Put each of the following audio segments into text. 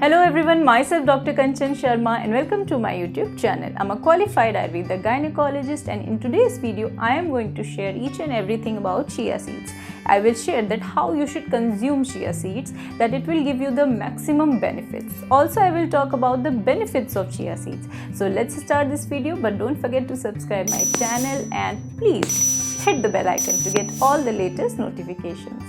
Hello everyone, myself Dr. Kanchan Sharma and welcome to my YouTube channel. I'm a qualified Ayurveda gynecologist and in today's video I am going to share each and everything about chia seeds. I will share that how you should consume chia seeds, that it will give you the maximum benefits. Also I will talk about the benefits of chia seeds. So let's start this video, but don't forget to subscribe my channel and please hit the bell icon to get all the latest notifications.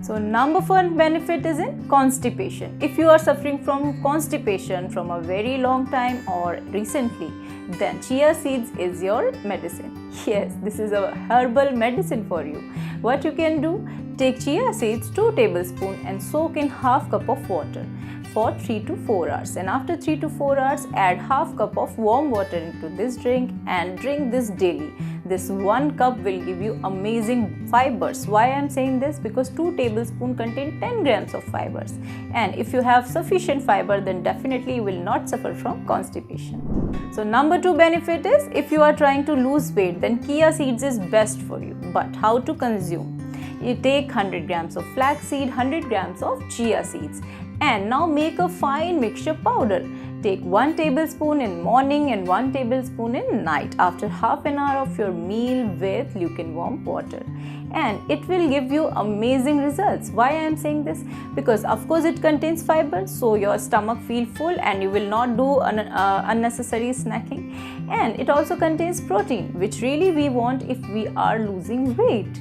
So number one benefit is in constipation. If you are suffering from constipation from a very long time or recently, then chia seeds is your medicine. Yes, this is a herbal medicine for you. What you can do, take chia seeds 2 tablespoons and soak in half cup of water for 3 to 4 hours, and after 3 to 4 hours add half cup of warm water into this drink and drink this daily. This 1 cup will give you amazing fibers. Why I am saying this? Because 2 tablespoons contain 10 grams of fibers, and if you have sufficient fiber, then definitely you will not suffer from constipation. So number 2 benefit is, if you are trying to lose weight, then chia seeds is best for you. But how to consume? You take 100 grams of flaxseed, 100 grams of chia seeds, and now make a fine mixture powder. Take 1 tablespoon in morning and 1 tablespoon in night after half an hour of your meal with lukewarm water, and it will give you amazing results. Why I am saying this? Because of course it contains fiber, so your stomach feel full and you will not do unnecessary snacking, and it also contains protein, which really we want if we are losing weight.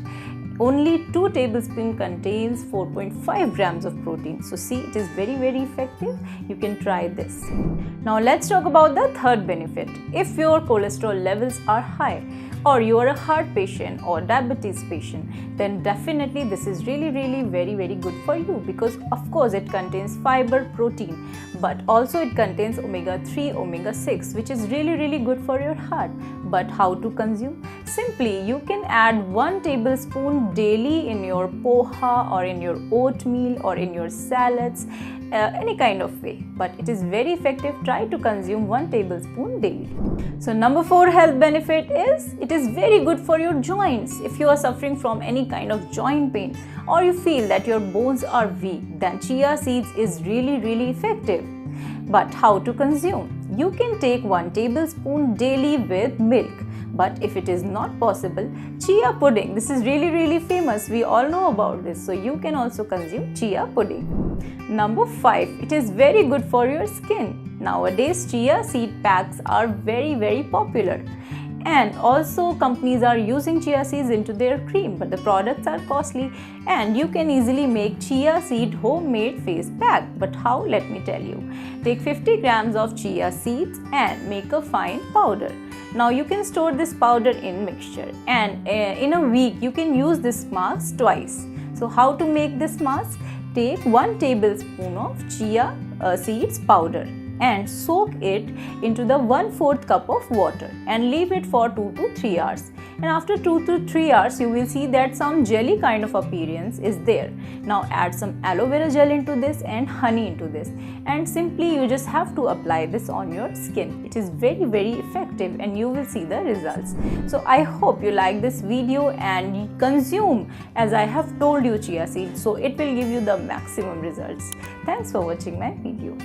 Only 2 tablespoons contains 4.5 grams of protein. So see, it is very effective. You can try this. Now let's talk about the third benefit. If your cholesterol levels are high, or you are a heart patient or diabetes patient, then definitely this is really very good for you, because of course it contains fiber, protein, but also it contains omega-3, omega-6, which is really good for your heart. But how to consume? Simply you can add 1 tablespoon daily in your poha or in your oatmeal or in your salads, any kind of way, but it is very effective. Try to consume 1 tablespoon daily. So number 4 health benefit is, it is very good for your joints. If you are suffering from any kind of joint pain or you feel that your bones are weak, then chia seeds is really effective. But how to consume? You can take 1 tablespoon daily with milk. But if it is not possible, chia pudding. This is really famous. We all know about this. So you can also consume chia pudding. Number 5. It is very good for your skin. Nowadays, chia seed packs are very popular. And also companies are using chia seeds into their cream, but the products are costly, and you can easily make chia seed homemade face pack. But how? Let me tell you. Take 50 grams of chia seeds and make a fine powder. Now you can store this powder in mixture, and in a week you can use this mask twice. So how to make this mask? Take 1 tablespoon of chia seeds powder and soak it into the 1/4 cup of water and leave it for 2 to 3 hours. And after 2 to 3 hours, you will see that some jelly kind of appearance is there. Now add some aloe vera gel into this and honey into this, and simply you just have to apply this on your skin. It is very effective and you will see the results. So I hope you like this video and consume as I have told you chia seeds, so it will give you the maximum results. Thanks for watching my video.